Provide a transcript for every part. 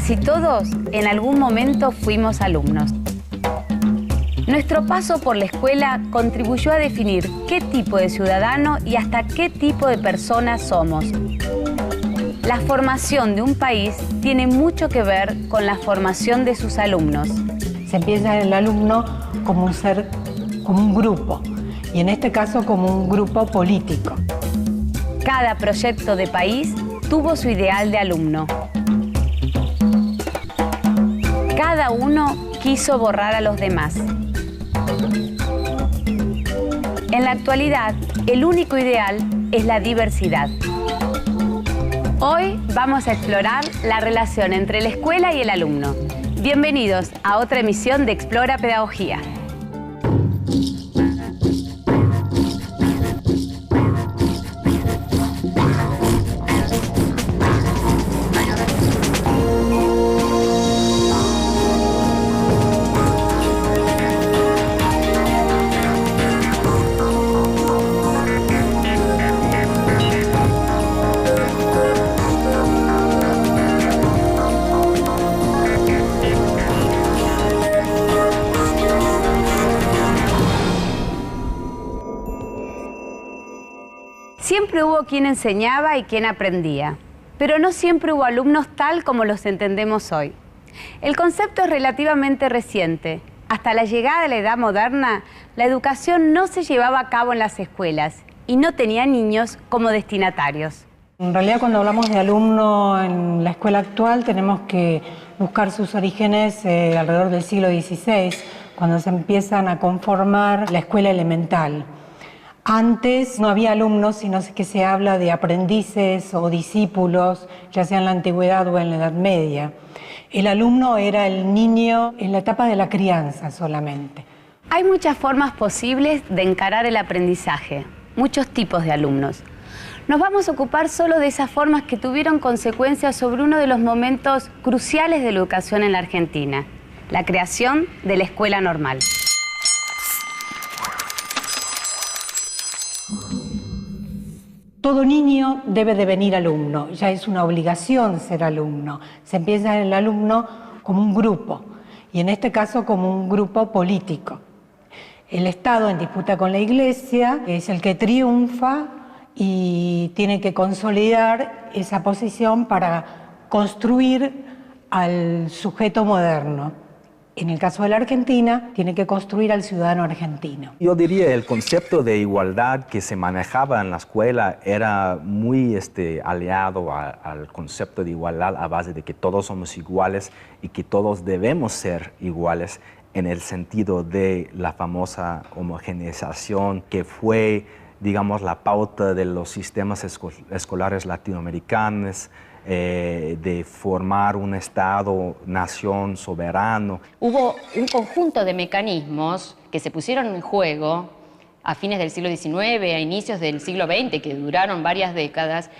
Casi todos, en algún momento, fuimos alumnos. Nuestro paso por la escuela contribuyó a definir qué tipo de ciudadano y hasta qué tipo de persona somos. La formación de un país tiene mucho que ver con la formación de sus alumnos. Se empieza el alumno como un ser, como un grupo, y en este caso como un grupo político. Cada proyecto de país tuvo su ideal de alumno. Cada uno quiso borrar a los demás. En la actualidad, el único ideal es la diversidad. Hoy vamos a explorar la relación entre la escuela y el alumno. Bienvenidos a otra emisión de Explora Pedagogía. Siempre hubo quien enseñaba y quien aprendía, pero no siempre hubo alumnos tal como los entendemos hoy. El concepto es relativamente reciente. Hasta la llegada de la edad moderna, la educación no se llevaba a cabo en las escuelas y no tenía niños como destinatarios. En realidad, cuando hablamos de alumno en la escuela actual, tenemos que buscar sus orígenes alrededor del siglo XVI, cuando se empiezan a conformar la escuela elemental. Antes no había alumnos, sino que se habla de aprendices o discípulos, ya sea en la antigüedad o en la Edad Media. El alumno era el niño en la etapa de la crianza solamente. Hay muchas formas posibles de encarar el aprendizaje, muchos tipos de alumnos. Nos vamos a ocupar solo de esas formas que tuvieron consecuencias sobre uno de los momentos cruciales de la educación en la Argentina, la creación de la escuela normal. Todo niño debe devenir alumno, ya es una obligación ser alumno. Se empieza el alumno como un grupo, y en este caso como un grupo político. El Estado, en disputa con la Iglesia, es el que triunfa y tiene que consolidar esa posición para construir al sujeto moderno. En el caso de la Argentina, tiene que construir al ciudadano argentino. Yo diría el concepto de igualdad que se manejaba en la escuela era muy aliado al concepto de igualdad a base de que todos somos iguales y que todos debemos ser iguales en el sentido de la famosa homogeneización que fue, digamos, la pauta de los sistemas escolares latinoamericanos, de formar un Estado-nación soberano. Hubo un conjunto de mecanismos que se pusieron en juego a fines del siglo XIX, a inicios del siglo XX, que duraron varias décadas,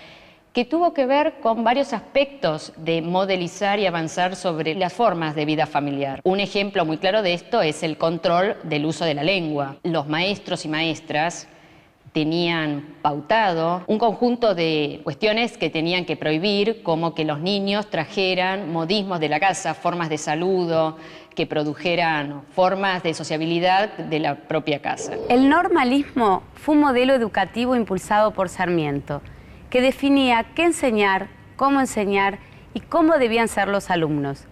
que tuvo que ver con varios aspectos de modelizar y avanzar sobre las formas de vida familiar. Un ejemplo muy claro de esto es el control del uso de la lengua. Los maestros y maestras tenían pautado un conjunto de cuestiones que tenían que prohibir, como que los niños trajeran modismos de la casa, formas de saludo, que produjeran formas de sociabilidad de la propia casa. El normalismo fue un modelo educativo impulsado por Sarmiento, que definía qué enseñar, cómo enseñar y cómo debían ser los alumnos.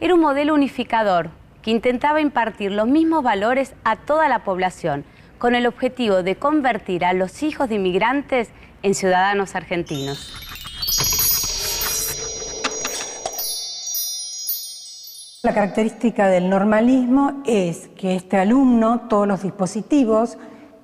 Era un modelo unificador que intentaba impartir los mismos valores a toda la población, con el objetivo de convertir a los hijos de inmigrantes en ciudadanos argentinos. La característica del normalismo es que este alumno, todos los dispositivos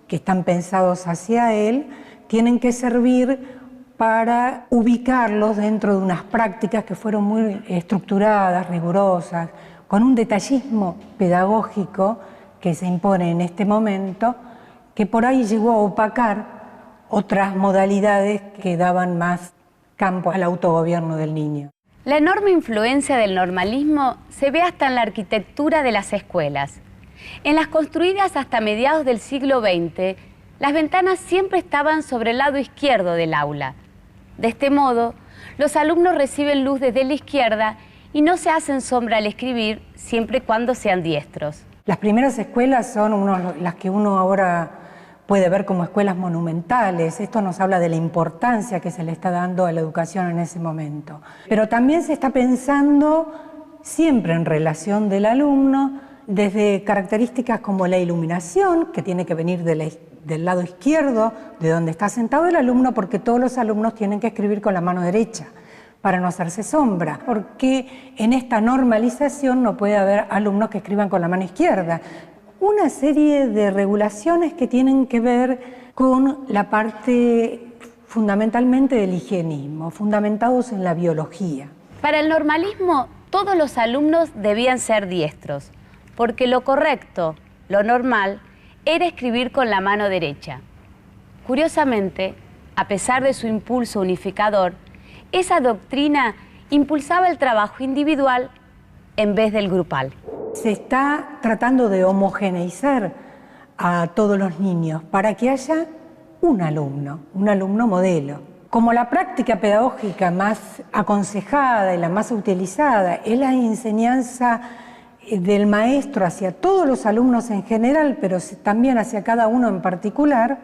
que están pensados hacia él, tienen que servir para ubicarlos dentro de unas prácticas que fueron muy estructuradas, rigurosas, con un detallismo pedagógico que se impone en este momento, que por ahí llegó a opacar otras modalidades que daban más campo al autogobierno del niño. La enorme influencia del normalismo se ve hasta en la arquitectura de las escuelas. En las construidas hasta mediados del siglo XX, las ventanas siempre estaban sobre el lado izquierdo del aula. De este modo, los alumnos reciben luz desde la izquierda y no se hacen sombra al escribir siempre y cuando sean diestros. Las primeras escuelas son las que uno ahora puede ver como escuelas monumentales. Esto nos habla de la importancia que se le está dando a la educación en ese momento. Pero también se está pensando siempre en relación del alumno, desde características como la iluminación, que tiene que venir del lado izquierdo, de donde está sentado el alumno, porque todos los alumnos tienen que escribir con la mano derecha, para no hacerse sombra, porque en esta normalización no puede haber alumnos que escriban con la mano izquierda. Una serie de regulaciones que tienen que ver con la parte fundamentalmente del higienismo, fundamentados en la biología. Para el normalismo, todos los alumnos debían ser diestros, porque lo correcto, lo normal, era escribir con la mano derecha. Curiosamente, a pesar de su impulso unificador, esa doctrina impulsaba el trabajo individual en vez del grupal. Se está tratando de homogeneizar a todos los niños para que haya un alumno modelo. Como la práctica pedagógica más aconsejada y la más utilizada es la enseñanza del maestro hacia todos los alumnos en general, pero también hacia cada uno en particular,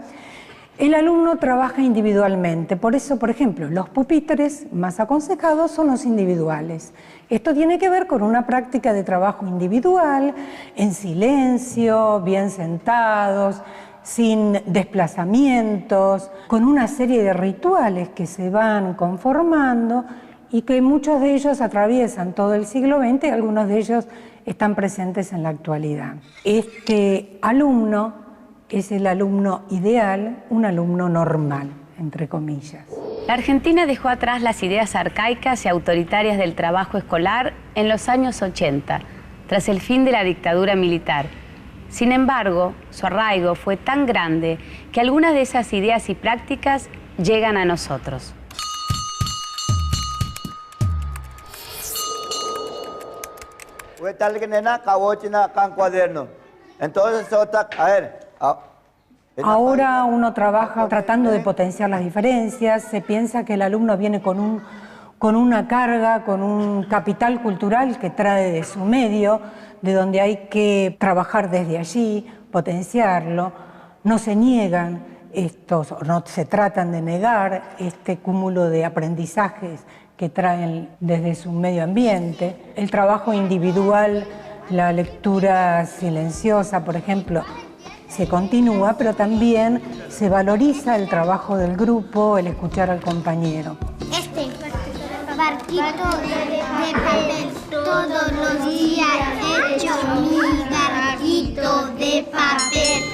el alumno trabaja individualmente. Por eso, por ejemplo, los pupitres más aconsejados son los individuales. Esto tiene que ver con una práctica de trabajo individual, en silencio, bien sentados, sin desplazamientos, con una serie de rituales que se van conformando y que muchos de ellos atraviesan todo el siglo XX y algunos de ellos están presentes en la actualidad. Este alumno es el alumno ideal, un alumno normal, entre comillas. La Argentina dejó atrás las ideas arcaicas y autoritarias del trabajo escolar en los años 80, tras el fin de la dictadura militar. Sin embargo, su arraigo fue tan grande que algunas de esas ideas y prácticas llegan a nosotros. Entonces, a ver. Ahora uno trabaja tratando de potenciar las diferencias, se piensa que el alumno viene con una carga, con un capital cultural que trae de su medio, de donde hay que trabajar desde allí, potenciarlo. No se niegan estos, no se tratan de negar este cúmulo de aprendizajes que traen desde su medio ambiente. El trabajo individual, la lectura silenciosa, por ejemplo, se continúa, pero también se valoriza el trabajo del grupo, el escuchar al compañero. Este barquito de papel todos los días hecho mi barquito de papel.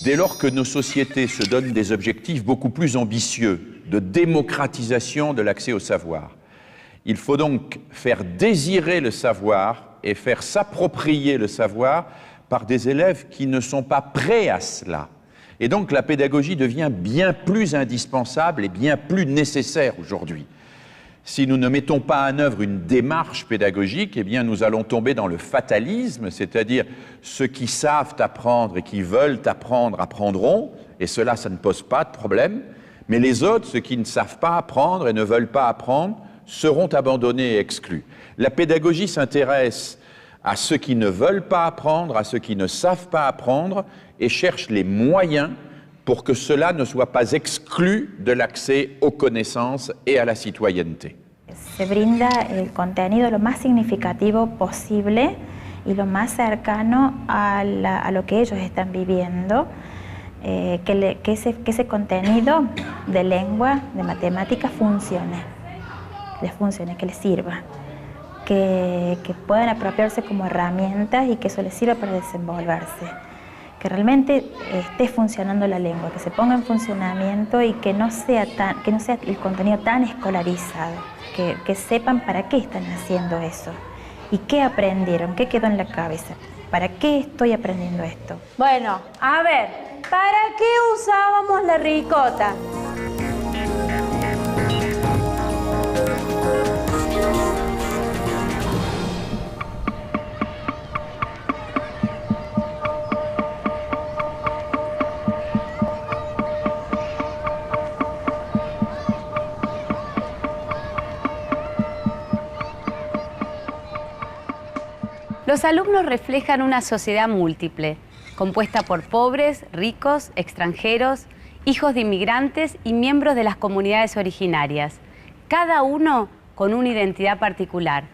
Dès lors que nos sociétés se donnent des objectifs beaucoup plus ambitieux de démocratisation de l'accès au savoir, il faut donc faire désirer le savoir et faire s'approprier le savoir par des élèves qui ne sont pas prêts à cela. Et donc la pédagogie devient bien plus indispensable et bien plus nécessaire aujourd'hui. Si nous ne mettons pas en œuvre une démarche pédagogique, eh bien nous allons tomber dans le fatalisme, c'est-à-dire ceux qui savent apprendre et qui veulent apprendre apprendront, et cela, ça ne pose pas de problème, mais les autres, ceux qui ne savent pas apprendre et ne veulent pas apprendre, seront abandonnés et exclus. La pédagogie s'intéresse à ceux qui ne veulent pas apprendre, à ceux qui ne savent pas apprendre, et cherche les moyens pour que cela ne soit pas exclu de l'accès aux connaissances et à la citoyenneté. Se brinda el contenido lo más significativo posible y lo más cercano a lo que ellos están viviendo, que ese contenido de lengua, de matemática funcione, que les sirva, que puedan apropiarse como herramientas y que eso les sirva para desenvolverse. Que realmente esté funcionando la lengua, que se ponga en funcionamiento y que no sea el contenido tan escolarizado, que sepan para qué están haciendo eso y qué aprendieron, qué quedó en la cabeza, para qué estoy aprendiendo esto. Bueno, a ver, ¿para qué usábamos la ricota? Los alumnos reflejan una sociedad múltiple, compuesta por pobres, ricos, extranjeros, hijos de inmigrantes y miembros de las comunidades originarias, cada uno con una identidad particular.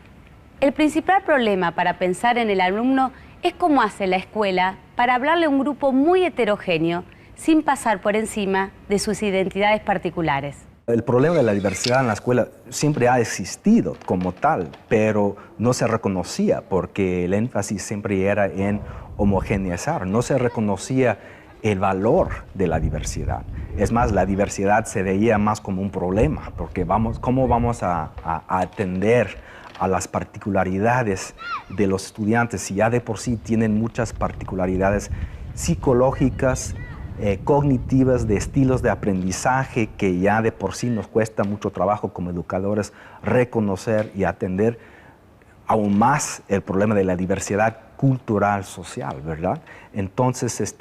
El principal problema para pensar en el alumno es cómo hace la escuela para hablarle a un grupo muy heterogéneo sin pasar por encima de sus identidades particulares. El problema de la diversidad en la escuela siempre ha existido como tal, pero no se reconocía porque el énfasis siempre era en homogeneizar, no se reconocía el valor de la diversidad. Es más, la diversidad se veía más como un problema, porque ¿cómo vamos a atender a las particularidades de los estudiantes si ya de por sí tienen muchas particularidades psicológicas, cognitivas, de estilos de aprendizaje que ya de por sí nos cuesta mucho trabajo como educadores reconocer y atender aún más el problema de la diversidad cultural, social, ¿verdad? Entonces,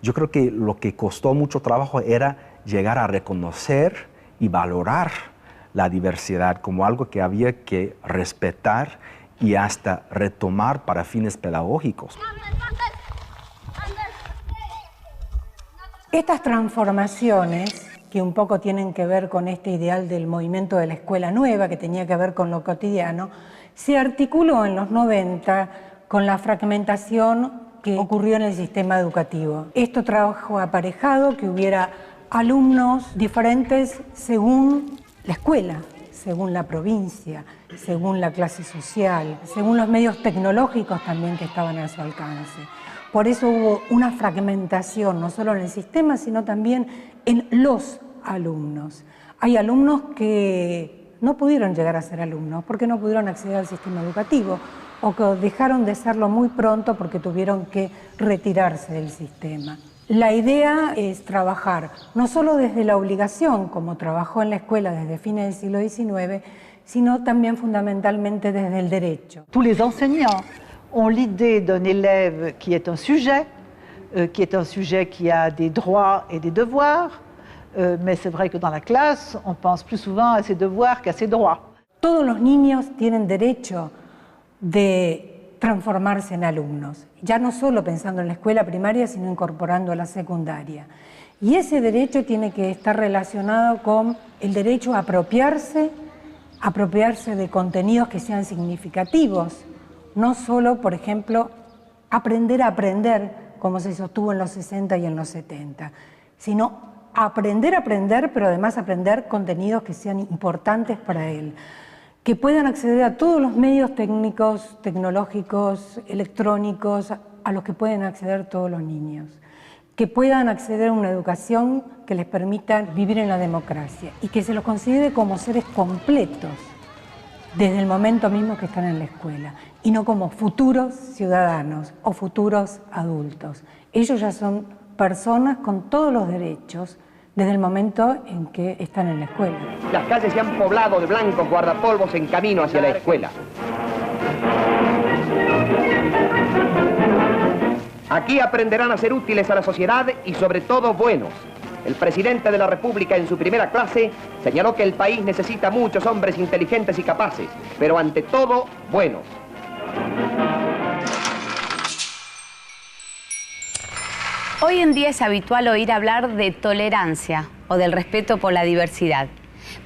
yo creo que lo que costó mucho trabajo era llegar a reconocer y valorar la diversidad como algo que había que respetar y hasta retomar para fines pedagógicos. Estas transformaciones, que un poco tienen que ver con este ideal del movimiento de la escuela nueva, que tenía que ver con lo cotidiano, se articuló en los 90 con la fragmentación que ocurrió en el sistema educativo. Esto trajo aparejado que hubiera alumnos diferentes según la escuela, según la provincia, según la clase social, según los medios tecnológicos también que estaban a su alcance. Por eso hubo una fragmentación, no solo en el sistema, sino también en los alumnos. Hay alumnos que no pudieron llegar a ser alumnos porque no pudieron acceder al sistema educativo o que dejaron de serlo muy pronto porque tuvieron que retirarse del sistema. La idea es trabajar no solo desde la obligación, como trabajó en la escuela desde fines del siglo XIX, sino también fundamentalmente desde el derecho. Tous les enseignants ont l'idée d'un élève qui est un sujet qui a des droits et des devoirs, mais c'est vrai que dans la classe, on pense plus souvent à ses devoirs qu'à ses droits. Todos los niños tienen derecho de transformarse en alumnos, ya no solo pensando en la escuela primaria, sino incorporando a la secundaria. Y ese derecho tiene que estar relacionado con el derecho a apropiarse de contenidos que sean significativos, no solo, por ejemplo, aprender a aprender, como se sostuvo en los 60 y en los 70, sino aprender a aprender, pero además aprender contenidos que sean importantes para él, que puedan acceder a todos los medios técnicos, tecnológicos, electrónicos, a los que pueden acceder todos los niños, que puedan acceder a una educación que les permita vivir en la democracia y que se los considere como seres completos desde el momento mismo que están en la escuela y no como futuros ciudadanos o futuros adultos. Ellos ya son personas con todos los derechos desde el momento en que están en la escuela. Las calles se han poblado de blancos guardapolvos en camino hacia la escuela. Aquí aprenderán a ser útiles a la sociedad y sobre todo buenos. El presidente de la República en su primera clase señaló que el país necesita muchos hombres inteligentes y capaces, pero ante todo buenos. Hoy en día es habitual oír hablar de tolerancia o del respeto por la diversidad,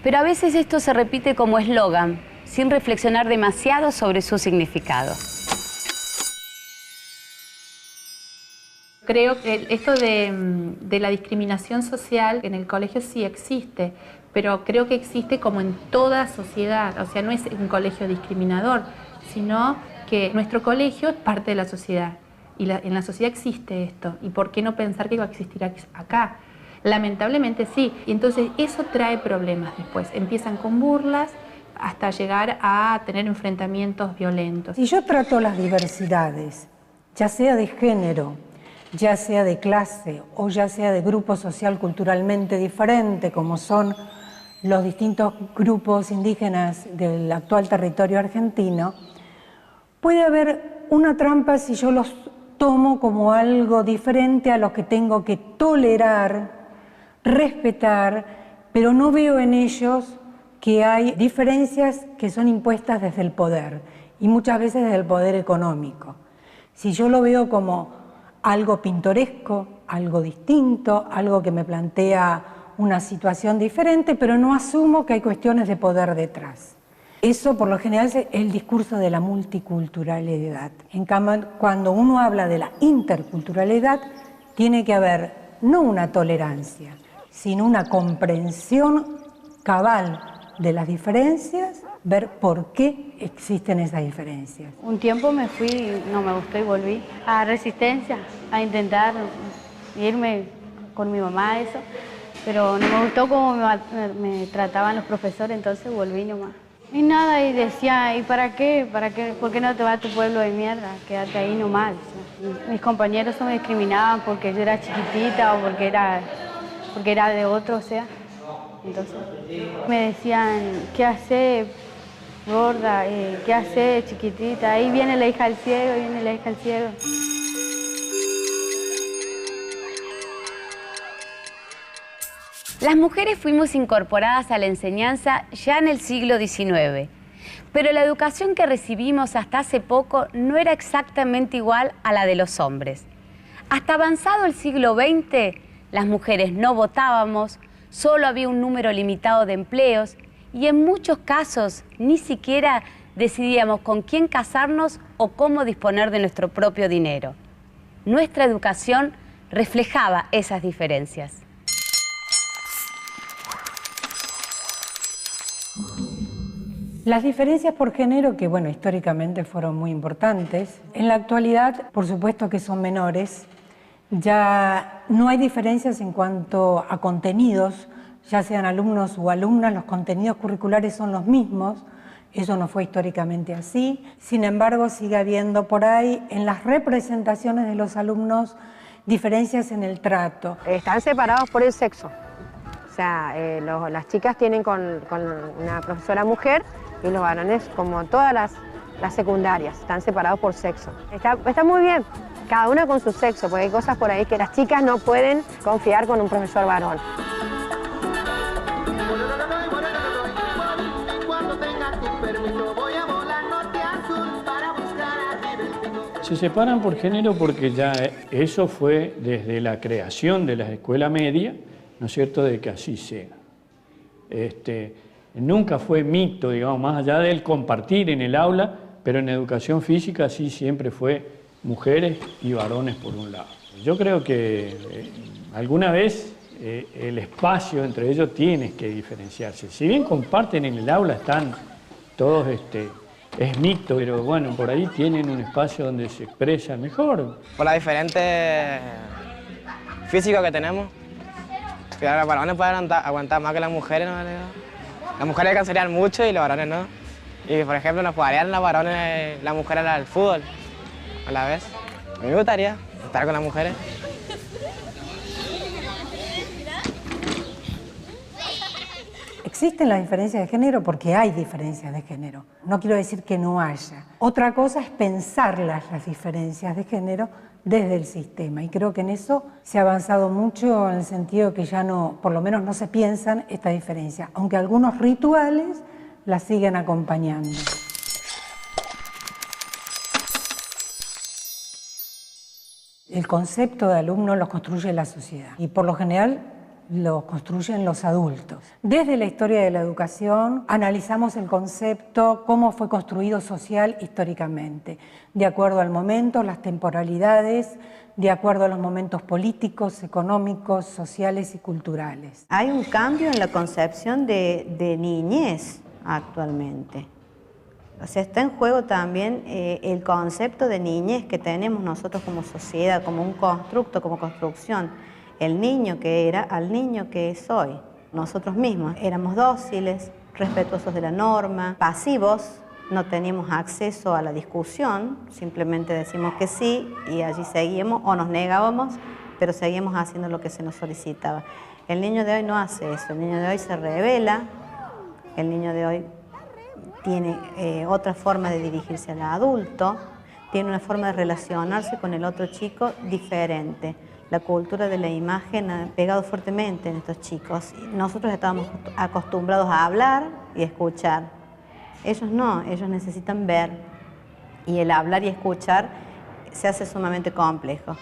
pero a veces esto se repite como eslogan, sin reflexionar demasiado sobre su significado. Creo que esto de la discriminación social en el colegio sí existe, pero creo que existe como en toda sociedad, o sea, no es un colegio discriminador, sino que nuestro colegio es parte de la sociedad. Y en la sociedad existe esto, ¿y por qué no pensar que va a existir acá? Lamentablemente sí, y entonces eso trae problemas después. Empiezan con burlas hasta llegar a tener enfrentamientos violentos. Si yo trato las diversidades, ya sea de género, ya sea de clase o ya sea de grupo social culturalmente diferente, como son los distintos grupos indígenas del actual territorio argentino, puede haber una trampa si yo los tomo como algo diferente a lo que tengo que tolerar, respetar, pero no veo en ellos que hay diferencias que son impuestas desde el poder y muchas veces desde el poder económico. Si yo lo veo como algo pintoresco, algo distinto, algo que me plantea una situación diferente, pero no asumo que hay cuestiones de poder detrás. Eso por lo general es el discurso de la multiculturalidad. En cambio, cuando uno habla de la interculturalidad, tiene que haber no una tolerancia, sino una comprensión cabal de las diferencias, ver por qué existen esas diferencias. Un tiempo me fui, no me gustó y volví a Resistencia, a intentar irme con mi mamá, eso, pero no me gustó cómo me trataban los profesores, entonces volví nomás. Y nada, y decía, ¿y para qué? ¿Por qué no te vas a tu pueblo de mierda? Quédate ahí nomás. Mis compañeros me discriminaban porque yo era chiquitita o porque era de otro, o sea. Entonces me decían, ¿qué haces, gorda? ¿Qué haces, chiquitita? Ahí viene la hija del ciego, ahí viene la hija del ciego. Las mujeres fuimos incorporadas a la enseñanza ya en el siglo XIX, pero la educación que recibimos hasta hace poco no era exactamente igual a la de los hombres. Hasta avanzado el siglo XX, las mujeres no votábamos, solo había un número limitado de empleos y en muchos casos ni siquiera decidíamos con quién casarnos o cómo disponer de nuestro propio dinero. Nuestra educación reflejaba esas diferencias. Las diferencias por género, que bueno, históricamente fueron muy importantes, en la actualidad, por supuesto que son menores. Ya no hay diferencias en cuanto a contenidos, ya sean alumnos o alumnas, los contenidos curriculares son los mismos, eso no fue históricamente así. Sin embargo, sigue habiendo por ahí, en las representaciones de los alumnos, diferencias en el trato. Están separados por el sexo. O sea, las chicas tienen con una profesora mujer y los varones, como todas las secundarias, están separados por sexo. Está muy bien, cada una con su sexo, porque hay cosas por ahí que las chicas no pueden confiar con un profesor varón. Se separan por género porque ya eso fue desde la creación de la escuela media, ¿no es cierto?, de que así sea. Nunca fue mito, digamos, más allá del compartir en el aula, pero en educación física sí siempre fue mujeres y varones por un lado. Yo creo que alguna vez el espacio entre ellos tiene que diferenciarse. Si bien comparten en el aula, están todos, es mito, pero bueno, por ahí tienen un espacio donde se expresan mejor. Por la diferente físico que tenemos, que los varones pueden aguantar más que las mujeres, ¿no? Las mujeres cansarían mucho y los varones no. Y por ejemplo, nos jugarían los varones, las mujeres al fútbol a la vez. A mí me gustaría estar con las mujeres. Existen las diferencias de género porque hay diferencias de género. No quiero decir que no haya. Otra cosa es pensar las diferencias de género desde el sistema. Y creo que en eso se ha avanzado mucho en el sentido que ya no, por lo menos no se piensan estas diferencias, aunque algunos rituales las siguen acompañando. El concepto de alumno lo construye la sociedad y por lo general lo construyen los adultos. Desde la historia de la educación analizamos el concepto, cómo fue construido social históricamente, de acuerdo al momento, las temporalidades, de acuerdo a los momentos políticos, económicos, sociales y culturales. Hay un cambio en la concepción de niñez actualmente. O sea, está en juego también el concepto de niñez que tenemos nosotros como sociedad, como un constructo, como construcción. El niño que era al niño que es hoy. Nosotros mismos éramos dóciles, respetuosos de la norma, pasivos, no teníamos acceso a la discusión, simplemente decimos que sí y allí seguíamos o nos negábamos, pero seguíamos haciendo lo que se nos solicitaba. El niño de hoy no hace eso, el niño de hoy se rebela, el niño de hoy tiene otra forma de dirigirse al adulto, tiene una forma de relacionarse con el otro chico diferente. La cultura de la imagen ha pegado fuertemente en estos chicos. Nosotros estábamos acostumbrados a hablar y escuchar. Ellos no, ellos necesitan ver, y el hablar y escuchar se hace sumamente complejo.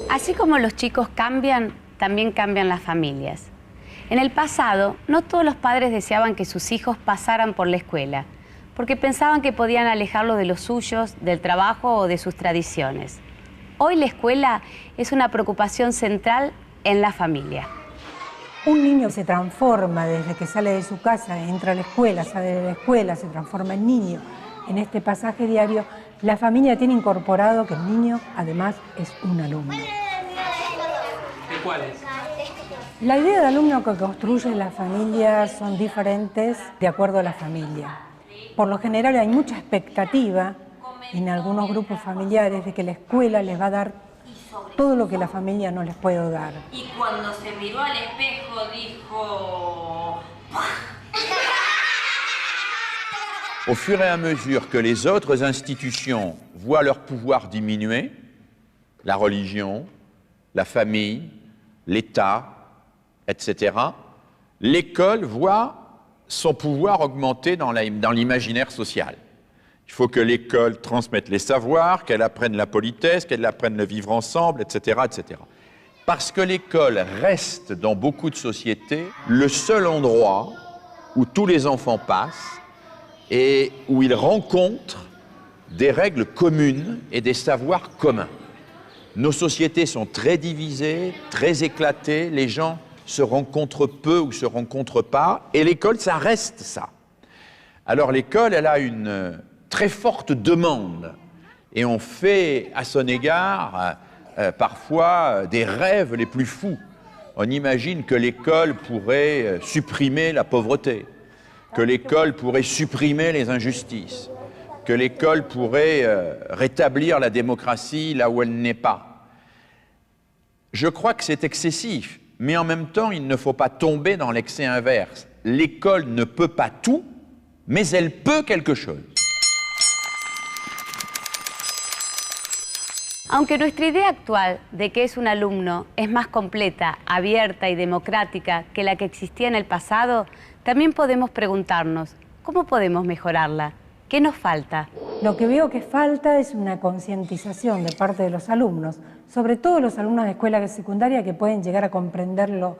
Así como los chicos cambian, también cambian las familias. En el pasado, no todos los padres deseaban que sus hijos pasaran por la escuela, porque pensaban que podían alejarlos de los suyos, del trabajo o de sus tradiciones. Hoy la escuela es una preocupación central en la familia. Un niño se transforma desde que sale de su casa, entra a la escuela, sale de la escuela, se transforma en niño. En este pasaje diario, la familia tiene incorporado que el niño, además, es un alumno. ¿De cuáles? La idea de alumno que construye la familia son diferentes de acuerdo a la familia. Por lo general hay mucha expectativa en algunos grupos familiares de que la escuela les va a dar todo lo que la familia no les puede dar. Y cuando se miró al espejo dijo... Au fur et à mesure que les autres institutions voient leur pouvoir diminuer, la religion, la famille, l'État, etc., l'école voit son pouvoir augmenter dans l'imaginaire social. Il faut que l'école transmette les savoirs, qu'elle apprenne la politesse, qu'elle apprenne le vivre ensemble, etc., etc. Parce que l'école reste, dans beaucoup de sociétés, le seul endroit où tous les enfants passent et où ils rencontrent des règles communes et des savoirs communs. Nos sociétés sont très divisées, très éclatées, les gens se rencontrent peu ou se rencontrent pas, et l'école, ça reste ça. Alors l'école, elle a une très forte demande, et on fait à son égard parfois des rêves les plus fous. On imagine que l'école pourrait supprimer la pauvreté, que l'école pourrait supprimer les injustices, que l'école pourrait rétablir la démocratie là où elle n'est pas. Je crois que c'est excessif, mais en même temps, il ne faut pas tomber dans l'excès inverse. L'école ne peut pas tout, mais elle peut quelque chose. Aunque nuestra idea actual de qué es un alumno es más completa, abierta y democrática que la que existía en el pasado, también podemos preguntarnos, ¿cómo podemos mejorarla? ¿Qué nos falta? Lo que veo que falta es una concientización de parte de los alumnos, sobre todo los alumnos de escuela secundaria que pueden llegar a comprenderlo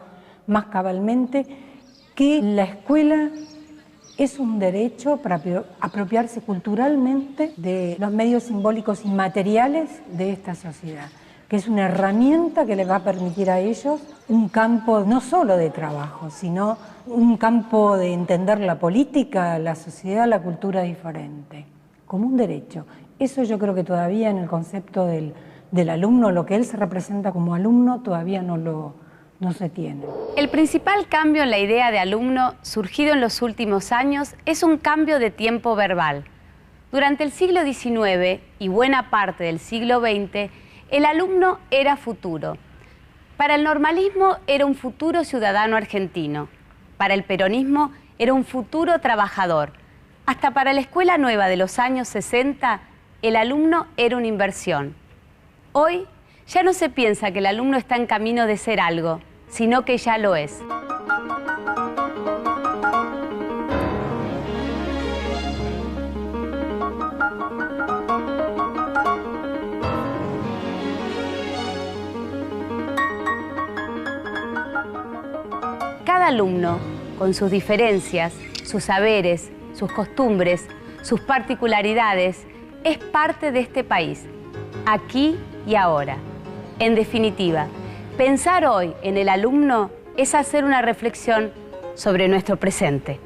más cabalmente, que la escuela es un derecho para apropiarse culturalmente de los medios simbólicos y materiales de esta sociedad, que es una herramienta que les va a permitir a ellos un campo no solo de trabajo, sino un campo de entender la política, la sociedad, la cultura diferente, como un derecho. Eso yo creo que todavía en el concepto del alumno, lo que él se representa como alumno, todavía no se tiene. El principal cambio en la idea de alumno surgido en los últimos años es un cambio de tiempo verbal. Durante el siglo XIX y buena parte del siglo XX, el alumno era futuro. Para el normalismo era un futuro ciudadano argentino. Para el peronismo era un futuro trabajador. Hasta para la escuela nueva de los años 60, el alumno era una inversión. Hoy ya no se piensa que el alumno está en camino de ser algo, sino que ya lo es. Cada alumno, con sus diferencias, sus saberes, sus costumbres, sus particularidades, es parte de este país, aquí y ahora. En definitiva, pensar hoy en el alumno es hacer una reflexión sobre nuestro presente.